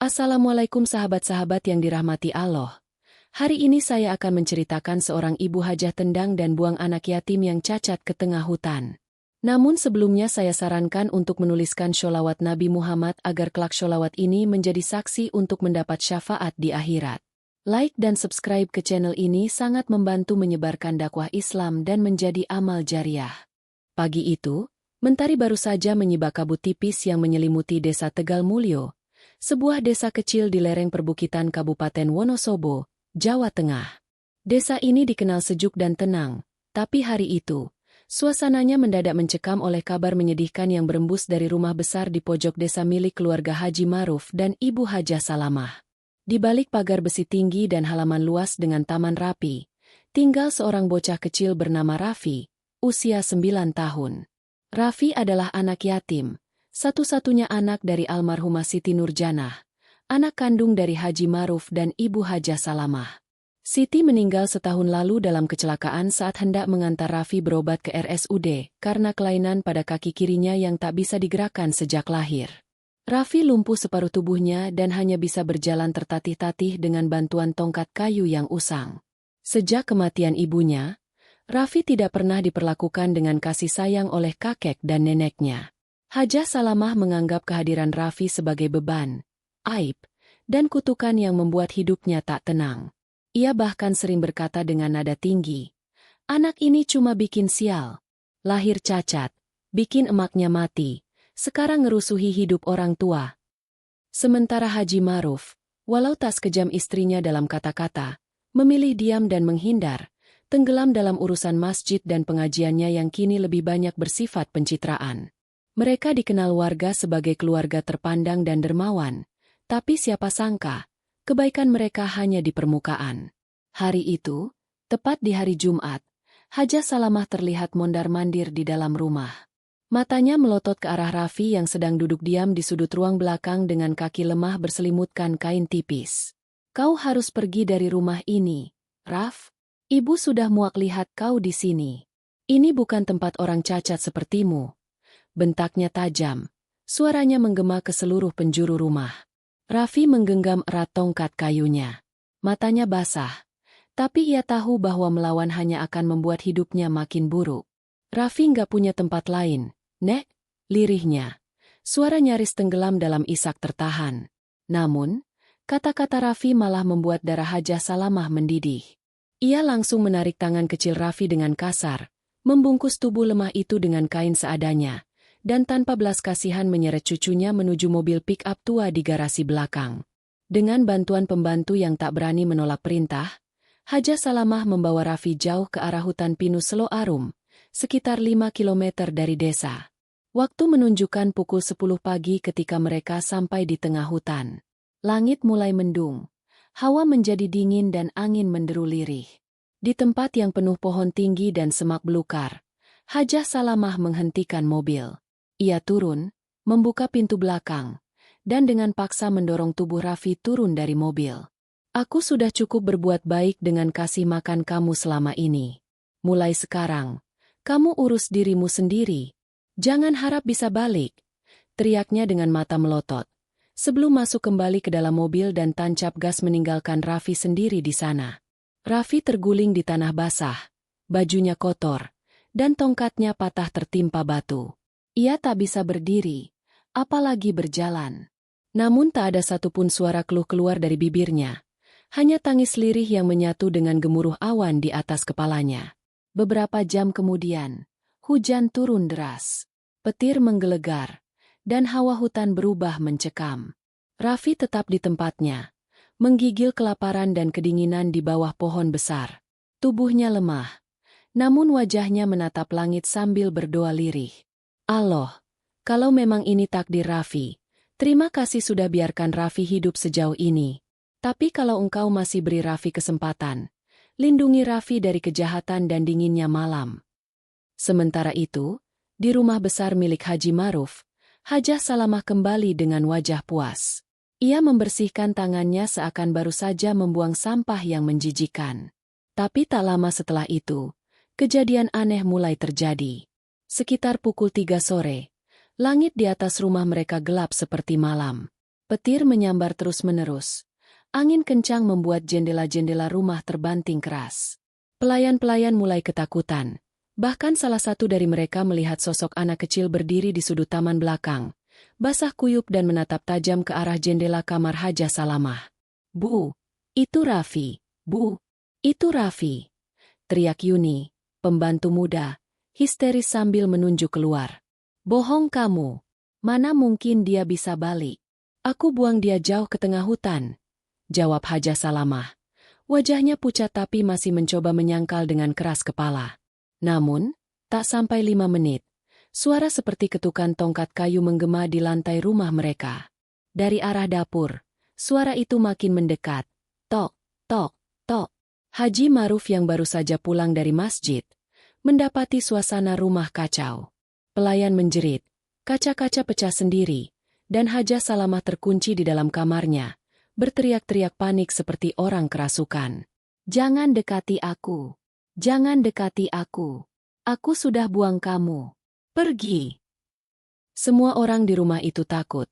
Assalamualaikum sahabat-sahabat yang dirahmati Allah. Hari ini saya akan menceritakan seorang ibu hajah tendang dan buang anak yatim yang cacat ke tengah hutan. Namun sebelumnya saya sarankan untuk menuliskan sholawat Nabi Muhammad agar kelak sholawat ini menjadi saksi untuk mendapat syafaat di akhirat. Like dan subscribe ke channel ini sangat membantu menyebarkan dakwah Islam dan menjadi amal jariah. Pagi itu, mentari baru saja menyibak kabut tipis yang menyelimuti desa Tegal Mulyo, sebuah desa kecil di lereng perbukitan Kabupaten Wonosobo, Jawa Tengah. Desa ini dikenal sejuk dan tenang, tapi hari itu, suasananya mendadak mencekam oleh kabar menyedihkan yang berembus dari rumah besar di pojok desa milik keluarga Haji Maruf dan Ibu Hajah Salamah. Di balik pagar besi tinggi dan halaman luas dengan taman rapi, tinggal seorang bocah kecil bernama Raffi, usia 9 tahun. Raffi adalah anak yatim, satu-satunya anak dari almarhumah Siti Nurjanah, anak kandung dari Haji Maruf dan Ibu Hajah Salamah. Siti meninggal setahun lalu dalam kecelakaan saat hendak mengantar Raffi berobat ke RSUD karena kelainan pada kaki kirinya yang tak bisa digerakkan sejak lahir. Raffi lumpuh separuh tubuhnya dan hanya bisa berjalan tertatih-tatih dengan bantuan tongkat kayu yang usang. Sejak kematian ibunya, Raffi tidak pernah diperlakukan dengan kasih sayang oleh kakek dan neneknya. Hajah Salamah menganggap kehadiran Raffi sebagai beban, aib, dan kutukan yang membuat hidupnya tak tenang. Ia bahkan sering berkata dengan nada tinggi, "Anak ini cuma bikin sial. Lahir cacat, bikin emaknya mati, sekarang ngerusuhi hidup orang tua." Sementara Haji Maruf, walau tak sekejam istrinya dalam kata-kata, memilih diam dan menghindar, tenggelam dalam urusan masjid dan pengajiannya yang kini lebih banyak bersifat pencitraan. Mereka dikenal warga sebagai keluarga terpandang dan dermawan, tapi siapa sangka, kebaikan mereka hanya di permukaan. Hari itu, tepat di hari Jumat, Hajah Salamah terlihat mondar-mandir di dalam rumah. Matanya melotot ke arah Raffi yang sedang duduk diam di sudut ruang belakang dengan kaki lemah berselimutkan kain tipis. "Kau harus pergi dari rumah ini, Raf. Ibu sudah muak lihat kau di sini. Ini bukan tempat orang cacat sepertimu." Bentaknya tajam, suaranya menggema ke seluruh penjuru rumah. Raffi menggenggam erat tongkat kayunya. Matanya basah, tapi ia tahu bahwa melawan hanya akan membuat hidupnya makin buruk. "Raffi nggak punya tempat lain, Nek," lirihnya. Suara nyaris tenggelam dalam isak tertahan. Namun, kata-kata Raffi malah membuat darah Hajah Salamah mendidih. Ia langsung menarik tangan kecil Raffi dengan kasar, membungkus tubuh lemah itu dengan kain seadanya, dan tanpa belas kasihan menyeret cucunya menuju mobil pick-up tua di garasi belakang. Dengan bantuan pembantu yang tak berani menolak perintah, Hajah Salamah membawa Raffi jauh ke arah hutan pinus Selo Arum, sekitar 5 kilometer dari desa. Waktu menunjukkan pukul 10 pagi ketika mereka sampai di tengah hutan. Langit mulai mendung, hawa menjadi dingin dan angin menderu lirih. Di tempat yang penuh pohon tinggi dan semak belukar, Hajah Salamah menghentikan mobil. Ia turun, membuka pintu belakang, dan dengan paksa mendorong tubuh Raffi turun dari mobil. "Aku sudah cukup berbuat baik dengan kasih makan kamu selama ini. Mulai sekarang, kamu urus dirimu sendiri. Jangan harap bisa balik," teriaknya dengan mata melotot, sebelum masuk kembali ke dalam mobil dan tancap gas meninggalkan Raffi sendiri di sana. Raffi terguling di tanah basah, bajunya kotor, dan tongkatnya patah tertimpa batu. Ia tak bisa berdiri, apalagi berjalan. Namun tak ada satupun suara keluh keluar dari bibirnya. Hanya tangis lirih yang menyatu dengan gemuruh awan di atas kepalanya. Beberapa jam kemudian, hujan turun deras. Petir menggelegar, dan hawa hutan berubah mencekam. Raffi tetap di tempatnya, menggigil kelaparan dan kedinginan di bawah pohon besar. Tubuhnya lemah, namun wajahnya menatap langit sambil berdoa lirih. "Allah, kalau memang ini takdir Raffi, terima kasih sudah biarkan Raffi hidup sejauh ini. Tapi kalau Engkau masih beri Raffi kesempatan, lindungi Raffi dari kejahatan dan dinginnya malam." Sementara itu, di rumah besar milik Haji Maruf, Hajah Salamah kembali dengan wajah puas. Ia membersihkan tangannya seakan baru saja membuang sampah yang menjijikkan. Tapi tak lama setelah itu, kejadian aneh mulai terjadi. Sekitar pukul 3 sore, langit di atas rumah mereka gelap seperti malam. Petir menyambar terus-menerus. Angin kencang membuat jendela-jendela rumah terbanting keras. Pelayan-pelayan mulai ketakutan. Bahkan salah satu dari mereka melihat sosok anak kecil berdiri di sudut taman belakang, basah kuyup dan menatap tajam ke arah jendela kamar Hajah Salamah. "Bu, itu Raffi, Bu, itu Raffi!" teriak Yuni, pembantu muda, histeris sambil menunjuk keluar. "Bohong kamu, mana mungkin dia bisa balik? Aku buang dia jauh ke tengah hutan," jawab Hajah Salamah. Wajahnya pucat tapi masih mencoba menyangkal dengan keras kepala. Namun, tak sampai 5 menit, suara seperti ketukan tongkat kayu menggema di lantai rumah mereka. Dari arah dapur, suara itu makin mendekat. Tok, tok, tok. Haji Maruf yang baru saja pulang dari masjid, mendapati suasana rumah kacau. Pelayan menjerit, kaca-kaca pecah sendiri, dan Hajah Salamah terkunci di dalam kamarnya, berteriak-teriak panik seperti orang kerasukan. "Jangan dekati aku! Jangan dekati aku! Aku sudah buang kamu! Pergi!" Semua orang di rumah itu takut.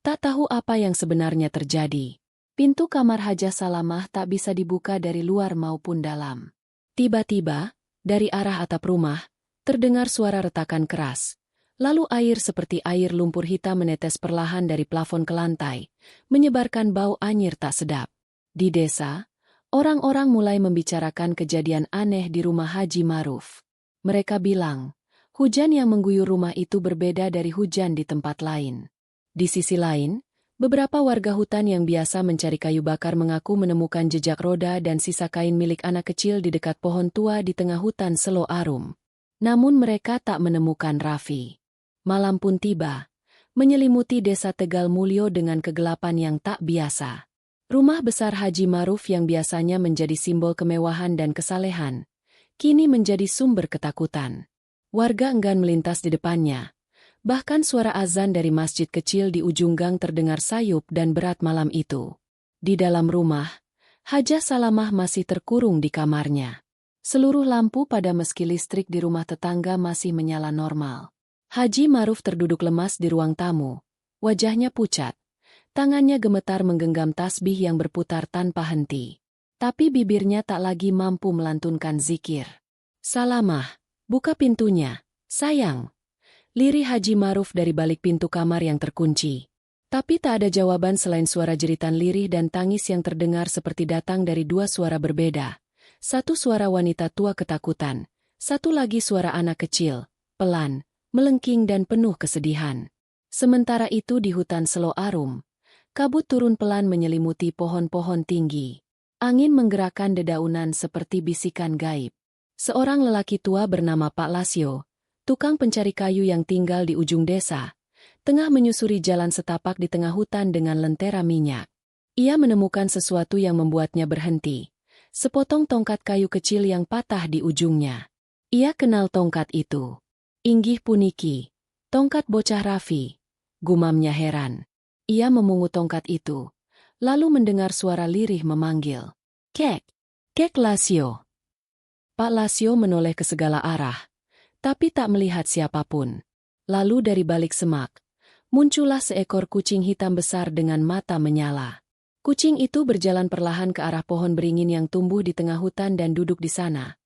Tak tahu apa yang sebenarnya terjadi. Pintu kamar Hajah Salamah tak bisa dibuka dari luar maupun dalam. Tiba-tiba, dari arah atap rumah, terdengar suara retakan keras. Lalu air seperti air lumpur hitam menetes perlahan dari plafon ke lantai, menyebarkan bau anyir tak sedap. Di desa, orang-orang mulai membicarakan kejadian aneh di rumah Haji Maruf. Mereka bilang, hujan yang mengguyur rumah itu berbeda dari hujan di tempat lain. Di sisi lain, beberapa warga hutan yang biasa mencari kayu bakar mengaku menemukan jejak roda dan sisa kain milik anak kecil di dekat pohon tua di tengah hutan Selo Arum. Namun mereka tak menemukan Raffi. Malam pun tiba, menyelimuti desa Tegal Mulyo dengan kegelapan yang tak biasa. Rumah besar Haji Maruf yang biasanya menjadi simbol kemewahan dan kesalehan, kini menjadi sumber ketakutan. Warga enggan melintas di depannya. Bahkan suara azan dari masjid kecil di ujung gang terdengar sayup dan berat malam itu. Di dalam rumah, Hajah Salamah masih terkurung di kamarnya. Seluruh lampu pada meski listrik di rumah tetangga masih menyala normal. Haji Maruf terduduk lemas di ruang tamu. Wajahnya pucat. Tangannya gemetar menggenggam tasbih yang berputar tanpa henti. Tapi bibirnya tak lagi mampu melantunkan zikir. "Salamah, buka pintunya, sayang!" Lirih Haji Maruf dari balik pintu kamar yang terkunci. Tapi tak ada jawaban selain suara jeritan lirih dan tangis yang terdengar seperti datang dari dua suara berbeda. Satu suara wanita tua ketakutan, satu lagi suara anak kecil, pelan, melengking dan penuh kesedihan. Sementara itu di hutan Selo Arum, kabut turun pelan menyelimuti pohon-pohon tinggi. Angin menggerakkan dedaunan seperti bisikan gaib. Seorang lelaki tua bernama Pak Lasio, tukang pencari kayu yang tinggal di ujung desa, tengah menyusuri jalan setapak di tengah hutan dengan lentera minyak. Ia menemukan sesuatu yang membuatnya berhenti, sepotong tongkat kayu kecil yang patah di ujungnya. Ia kenal tongkat itu. "Inggih puniki, tongkat bocah Raffi," gumamnya heran. Ia memungut tongkat itu, lalu mendengar suara lirih memanggil, "Kek! Kek Lasio!" Pak Lasio menoleh ke segala arah, tapi tak melihat siapapun. Lalu dari balik semak, muncullah seekor kucing hitam besar dengan mata menyala. Kucing itu berjalan perlahan ke arah pohon beringin yang tumbuh di tengah hutan dan duduk di sana,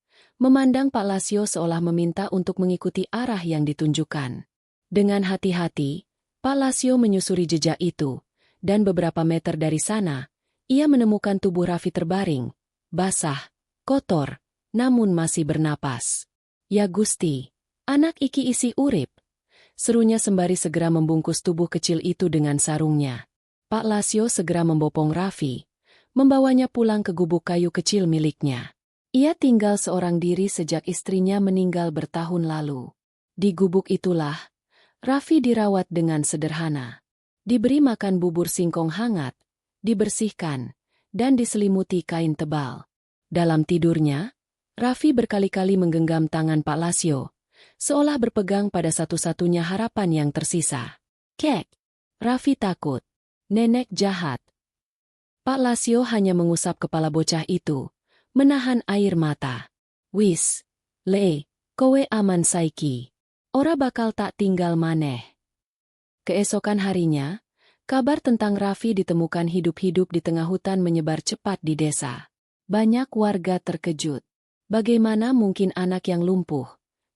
memandang Pak Lasio seolah meminta untuk mengikuti arah yang ditunjukkan. Dengan hati-hati, Pak Lasio menyusuri jejak itu, dan beberapa meter dari sana, ia menemukan tubuh Raffi terbaring, basah, kotor, namun masih bernapas. "Ya Gusti, anak iki isi urip," serunya sembari segera membungkus tubuh kecil itu dengan sarungnya. Pak Lasio segera membopong Raffi, membawanya pulang ke gubuk kayu kecil miliknya. Ia tinggal seorang diri sejak istrinya meninggal bertahun lalu. Di gubuk itulah, Raffi dirawat dengan sederhana. Diberi makan bubur singkong hangat, dibersihkan, dan diselimuti kain tebal. Dalam tidurnya, Raffi berkali-kali menggenggam tangan Pak Lasio, seolah berpegang pada satu-satunya harapan yang tersisa. "Kek!" Raffi takut. "Nenek jahat." Pak Lasio hanya mengusap kepala bocah itu, menahan air mata. "Wis, le, kowe aman saiki. Ora bakal tak tinggal maneh." Keesokan harinya, Kabar tentang Raffi ditemukan hidup-hidup di tengah hutan menyebar cepat di desa. Banyak warga terkejut. Bagaimana mungkin anak yang lumpuh,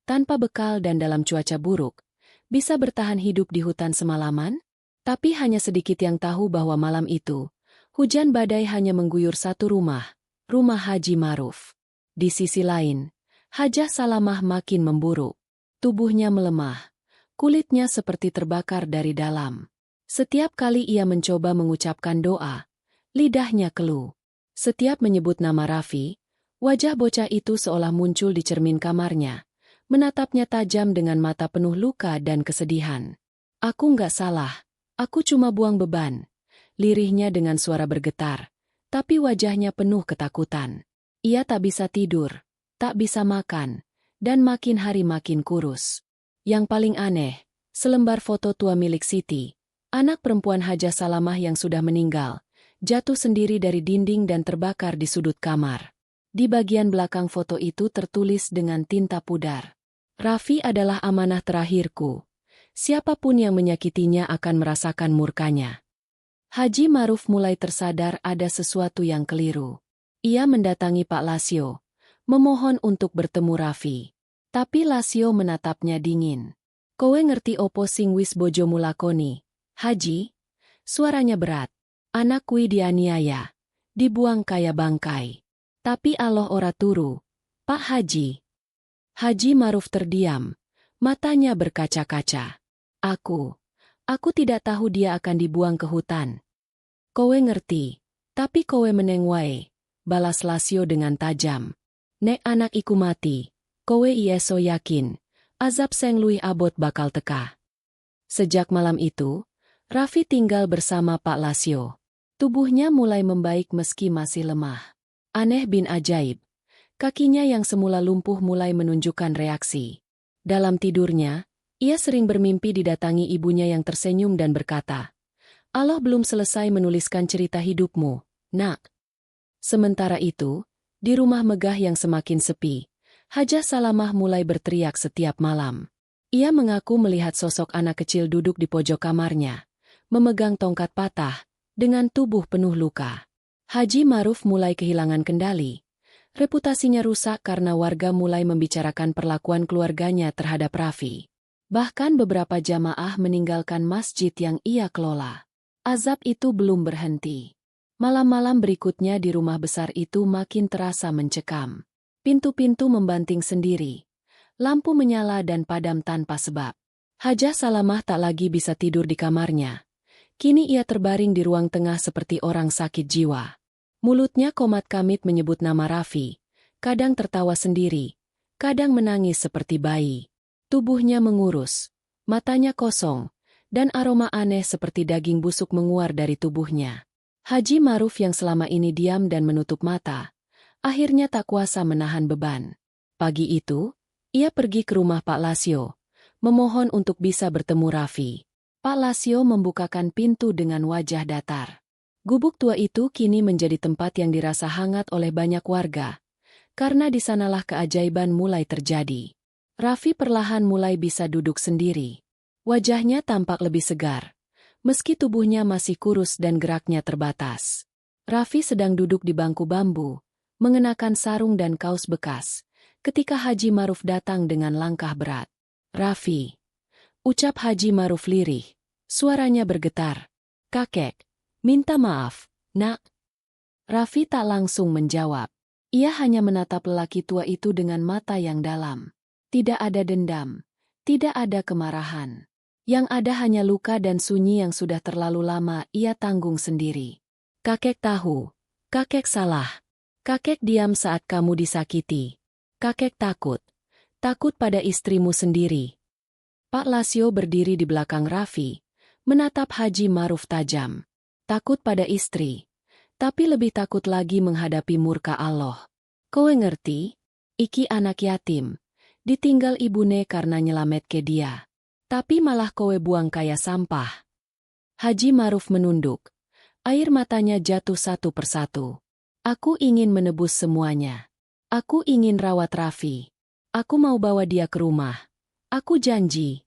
tanpa bekal dan dalam cuaca buruk, bisa bertahan hidup di hutan semalaman? Tapi hanya sedikit yang tahu bahwa malam itu, hujan badai hanya mengguyur satu rumah, rumah Haji Maruf. Di sisi lain, Hajah Salamah makin memburuk. Tubuhnya melemah, kulitnya seperti terbakar dari dalam. Setiap kali ia mencoba mengucapkan doa, lidahnya keluh. Setiap menyebut nama Raffi, wajah bocah itu seolah muncul di cermin kamarnya, menatapnya tajam dengan mata penuh luka dan kesedihan. Aku nggak salah, aku cuma buang beban, lirihnya dengan suara bergetar, tapi wajahnya penuh ketakutan. Ia tak bisa tidur, tak bisa makan, dan makin hari makin kurus. Yang paling aneh, selembar foto tua milik Siti, anak perempuan Hajah Salamah yang sudah meninggal, jatuh sendiri dari dinding dan terbakar di sudut kamar. Di bagian belakang foto itu tertulis dengan tinta pudar, "Raffi adalah amanah terakhirku. Siapapun yang menyakitinya akan merasakan murkanya." Haji Maruf mulai tersadar ada sesuatu yang keliru. Ia mendatangi Pak Lasio, memohon untuk bertemu Raffi. Tapi Lasio menatapnya dingin. "Kowe ngerti opo sing wis bojomu lakoni, Haji?" Suaranya berat. "Anak kui dianiaya, dibuang kaya bangkai. Tapi Allah ora turu, Pak Haji." Haji Maruf terdiam, matanya berkaca-kaca. Aku tidak tahu dia akan dibuang ke hutan." "Kowe ngerti, tapi kowe meneng wae," balas Lasio dengan tajam. "Nek anak iku mati, kowe ieso yakin, azab seng luwih abot bakal teka." Sejak malam itu, Raffi tinggal bersama Pak Lasio. Tubuhnya mulai membaik meski masih lemah. Aneh bin ajaib, kakinya yang semula lumpuh mulai menunjukkan reaksi. Dalam tidurnya, ia sering bermimpi didatangi ibunya yang tersenyum dan berkata, "Allah belum selesai menuliskan cerita hidupmu, nak." Sementara itu, di rumah megah yang semakin sepi, Hajah Salamah mulai berteriak setiap malam. Ia mengaku melihat sosok anak kecil duduk di pojok kamarnya, memegang tongkat patah, dengan tubuh penuh luka. Haji Maruf mulai kehilangan kendali. Reputasinya rusak karena warga mulai membicarakan perlakuan keluarganya terhadap Raffi. Bahkan beberapa jamaah meninggalkan masjid yang ia kelola. Azab itu belum berhenti. Malam-malam berikutnya di rumah besar itu makin terasa mencekam. Pintu-pintu membanting sendiri. Lampu menyala dan padam tanpa sebab. Hajah Salamah tak lagi bisa tidur di kamarnya. Kini ia terbaring di ruang tengah seperti orang sakit jiwa. Mulutnya komat kamit menyebut nama Raffi, kadang tertawa sendiri, kadang menangis seperti bayi. Tubuhnya mengurus, matanya kosong, dan aroma aneh seperti daging busuk menguar dari tubuhnya. Haji Maruf yang selama ini diam dan menutup mata, akhirnya tak kuasa menahan beban. Pagi itu, ia pergi ke rumah Pak Lasio, memohon untuk bisa bertemu Raffi. Pak Lasio membukakan pintu dengan wajah datar. Gubuk tua itu kini menjadi tempat yang dirasa hangat oleh banyak warga, karena di sanalah keajaiban mulai terjadi. Raffi perlahan mulai bisa duduk sendiri. Wajahnya tampak lebih segar, meski tubuhnya masih kurus dan geraknya terbatas. Raffi sedang duduk di bangku bambu, mengenakan sarung dan kaos bekas, ketika Haji Maruf datang dengan langkah berat. "Raffi," ucap Haji Maruf lirih. Suaranya bergetar. "Kakek, minta maaf, nak." Raffi tak langsung menjawab. Ia hanya menatap lelaki tua itu dengan mata yang dalam. Tidak ada dendam, tidak ada kemarahan. Yang ada hanya luka dan sunyi yang sudah terlalu lama ia tanggung sendiri. "Kakek tahu, kakek salah. Kakek diam saat kamu disakiti. Kakek takut pada istrimu sendiri." Pak Lasio berdiri di belakang Raffi, menatap Haji Maruf tajam. Takut pada istri, tapi lebih takut lagi menghadapi murka Allah. "Kowe ngerti? Iki anak yatim, ditinggal ibune karena nyelamet ke dia. Tapi malah kowe buang kaya sampah." Haji Maruf menunduk. Air matanya jatuh satu persatu. "Aku ingin menebus semuanya. Aku ingin rawat Raffi. Aku mau bawa dia ke rumah. Aku janji."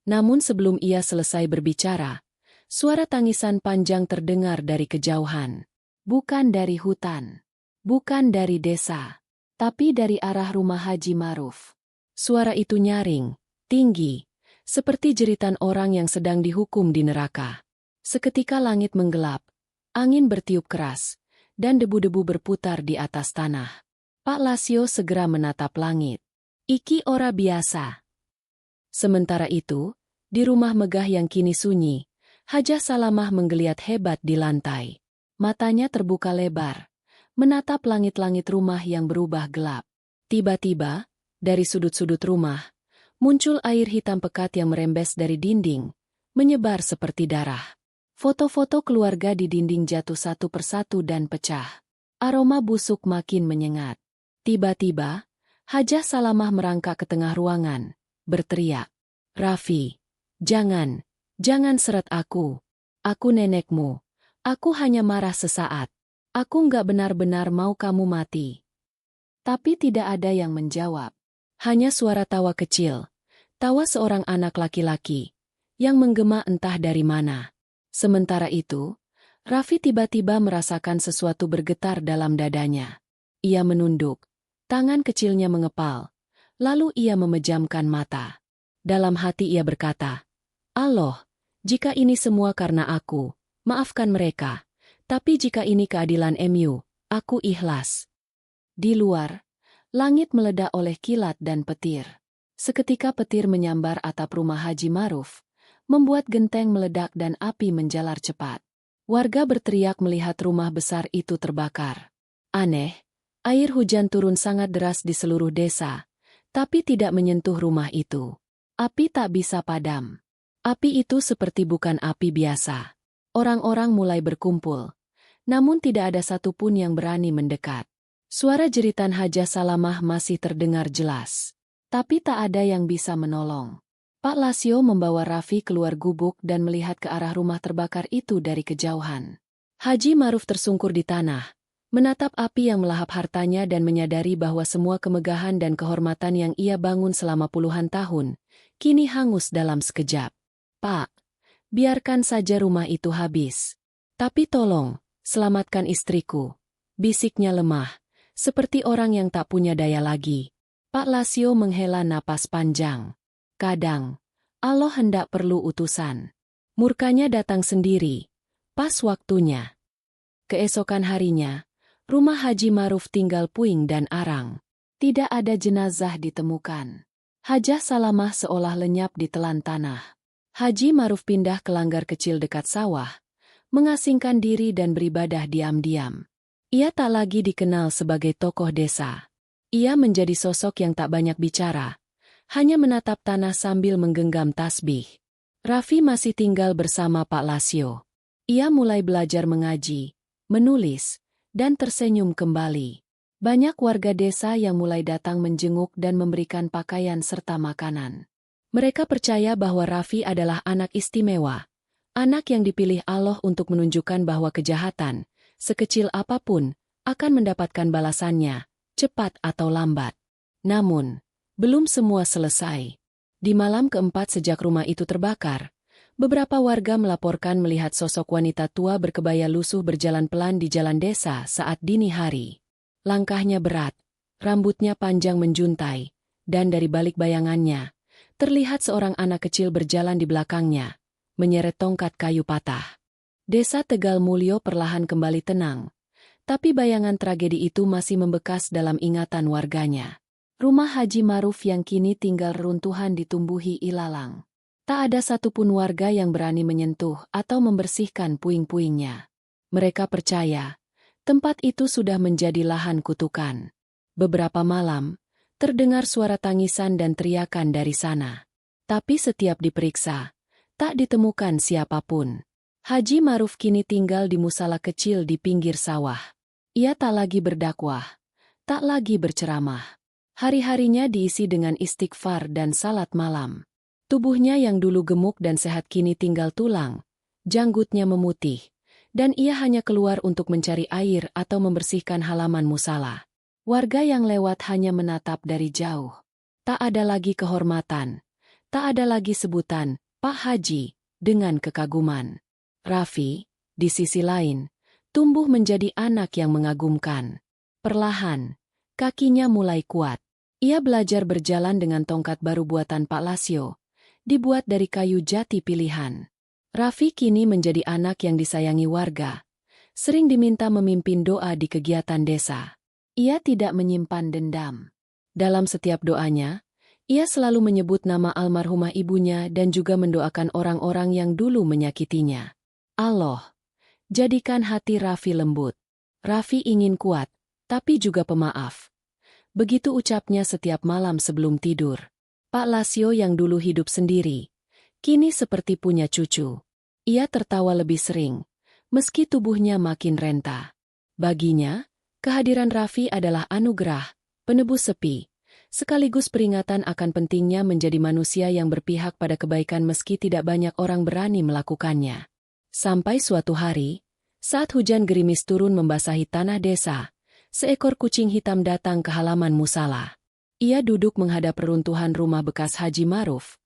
Namun sebelum ia selesai berbicara, Suara tangisan panjang terdengar dari kejauhan. Bukan dari hutan. Bukan dari desa. Tapi dari arah rumah Haji Maruf. Suara itu nyaring, tinggi, seperti jeritan orang yang sedang dihukum di neraka. Seketika langit menggelap, angin bertiup keras, dan debu-debu berputar di atas tanah. Pak Lasio segera menatap langit. Iki ora biasa. Sementara itu, di rumah megah yang kini sunyi, Hajah Salamah menggeliat hebat di lantai. Matanya terbuka lebar, menatap langit-langit rumah yang berubah gelap. Tiba-tiba, dari sudut-sudut rumah, muncul air hitam pekat yang merembes dari dinding, menyebar seperti darah. Foto-foto keluarga di dinding jatuh satu persatu dan pecah. Aroma busuk makin menyengat. Tiba-tiba, Hajah Salamah merangkak ke tengah ruangan, berteriak, "Raffi, jangan seret aku. Aku nenekmu. Aku hanya marah sesaat. Aku nggak benar-benar mau kamu mati." Tapi tidak ada yang menjawab. Hanya suara tawa kecil, tawa seorang anak laki-laki, yang menggema entah dari mana. Sementara itu, Raffi tiba-tiba merasakan sesuatu bergetar dalam dadanya. Ia menunduk, tangan kecilnya mengepal, lalu ia memejamkan mata. Dalam hati ia berkata, "Allah, jika ini semua karena aku, maafkan mereka. Tapi jika ini keadilan MU, aku ikhlas." Di luar, langit meledak oleh kilat dan petir. Seketika petir menyambar atap rumah Haji Maruf, membuat genteng meledak dan api menjalar cepat. Warga berteriak melihat rumah besar itu terbakar. Aneh, air hujan turun sangat deras di seluruh desa, tapi tidak menyentuh rumah itu. Api tak bisa padam. Api itu seperti bukan api biasa. Orang-orang mulai berkumpul, namun tidak ada satupun yang berani mendekat. Suara jeritan Hajah Salamah masih terdengar jelas, tapi tak ada yang bisa menolong. Pak Lasio membawa Raffi keluar gubuk dan melihat ke arah rumah terbakar itu dari kejauhan. Haji Maruf tersungkur di tanah, menatap api yang melahap hartanya dan menyadari bahwa semua kemegahan dan kehormatan yang ia bangun selama puluhan tahun, kini hangus dalam sekejap. "Pak, biarkan saja rumah itu habis. Tapi tolong, selamatkan istriku," bisiknya lemah, seperti orang yang tak punya daya lagi. Pak Lasio menghela napas panjang. Kadang, Allah hendak perlu utusan. Murkanya datang sendiri, pas waktunya. Keesokan harinya, rumah Haji Maruf tinggal puing dan arang. Tidak ada jenazah ditemukan. Hajah Salamah seolah lenyap di telan tanah. Haji Maruf pindah ke langgar kecil dekat sawah, mengasingkan diri dan beribadah diam-diam. Ia tak lagi dikenal sebagai tokoh desa. Ia menjadi sosok yang tak banyak bicara, hanya menatap tanah sambil menggenggam tasbih. Raffi masih tinggal bersama Pak Lasio. Ia mulai belajar mengaji, menulis, dan tersenyum kembali. Banyak warga desa yang mulai datang menjenguk dan memberikan pakaian serta makanan. Mereka percaya bahwa Raffi adalah anak istimewa, anak yang dipilih Allah untuk menunjukkan bahwa kejahatan, sekecil apapun, akan mendapatkan balasannya, cepat atau lambat. Namun, belum semua selesai. Di malam keempat sejak rumah itu terbakar, beberapa warga melaporkan melihat sosok wanita tua berkebaya lusuh berjalan pelan di jalan desa saat dini hari. Langkahnya berat, rambutnya panjang menjuntai, dan dari balik bayangannya, terlihat seorang anak kecil berjalan di belakangnya, menyeret tongkat kayu patah. Desa Tegal Mulyo perlahan kembali tenang, tapi bayangan tragedi itu masih membekas dalam ingatan warganya. Rumah Haji Maruf yang kini tinggal reruntuhan ditumbuhi ilalang. Tak ada satupun warga yang berani menyentuh atau membersihkan puing-puingnya. Mereka percaya, tempat itu sudah menjadi lahan kutukan. Beberapa malam, terdengar suara tangisan dan teriakan dari sana. Tapi setiap diperiksa, tak ditemukan siapapun. Haji Maruf kini tinggal di musala kecil di pinggir sawah. Ia tak lagi berdakwah, tak lagi berceramah. Hari-harinya diisi dengan istighfar dan salat malam. Tubuhnya yang dulu gemuk dan sehat kini tinggal tulang, janggutnya memutih, dan ia hanya keluar untuk mencari air atau membersihkan halaman musala. Warga yang lewat hanya menatap dari jauh. Tak ada lagi kehormatan, tak ada lagi sebutan Pak Haji dengan kekaguman. Raffi, di sisi lain, tumbuh menjadi anak yang mengagumkan. Perlahan, kakinya mulai kuat. Ia belajar berjalan dengan tongkat baru buatan Pak Lasio, dibuat dari kayu jati pilihan. Raffi kini menjadi anak yang disayangi warga, sering diminta memimpin doa di kegiatan desa. Ia tidak menyimpan dendam. Dalam setiap doanya, ia selalu menyebut nama almarhumah ibunya dan juga mendoakan orang-orang yang dulu menyakitinya. Allah, jadikan hati Raffi lembut. Raffi ingin kuat, tapi juga pemaaf. Begitu ucapnya setiap malam sebelum tidur. Pak Lasio yang dulu hidup sendiri, kini seperti punya cucu. Ia tertawa lebih sering, meski tubuhnya makin renta. Baginya, kehadiran Raffi adalah anugerah, penebus sepi, sekaligus peringatan akan pentingnya menjadi manusia yang berpihak pada kebaikan meski tidak banyak orang berani melakukannya. Sampai suatu hari, saat hujan gerimis turun membasahi tanah desa, seekor kucing hitam datang ke halaman musala. Ia duduk menghadap reruntuhan rumah bekas Haji Maruf,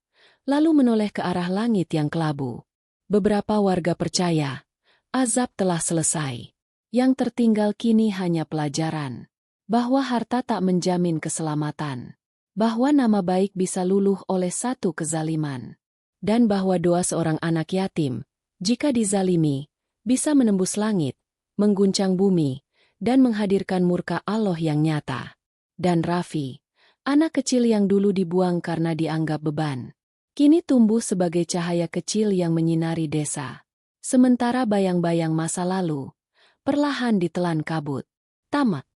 lalu menoleh ke arah langit yang kelabu. Beberapa warga percaya, azab telah selesai. Yang tertinggal kini hanya pelajaran, bahwa harta tak menjamin keselamatan, bahwa nama baik bisa luluh oleh satu kezaliman, dan bahwa doa seorang anak yatim, jika dizalimi, bisa menembus langit, mengguncang bumi, dan menghadirkan murka Allah yang nyata. Dan Raffi, anak kecil yang dulu dibuang karena dianggap beban, kini tumbuh sebagai cahaya kecil yang menyinari desa. Sementara bayang-bayang masa lalu perlahan ditelan kabut. Tamat.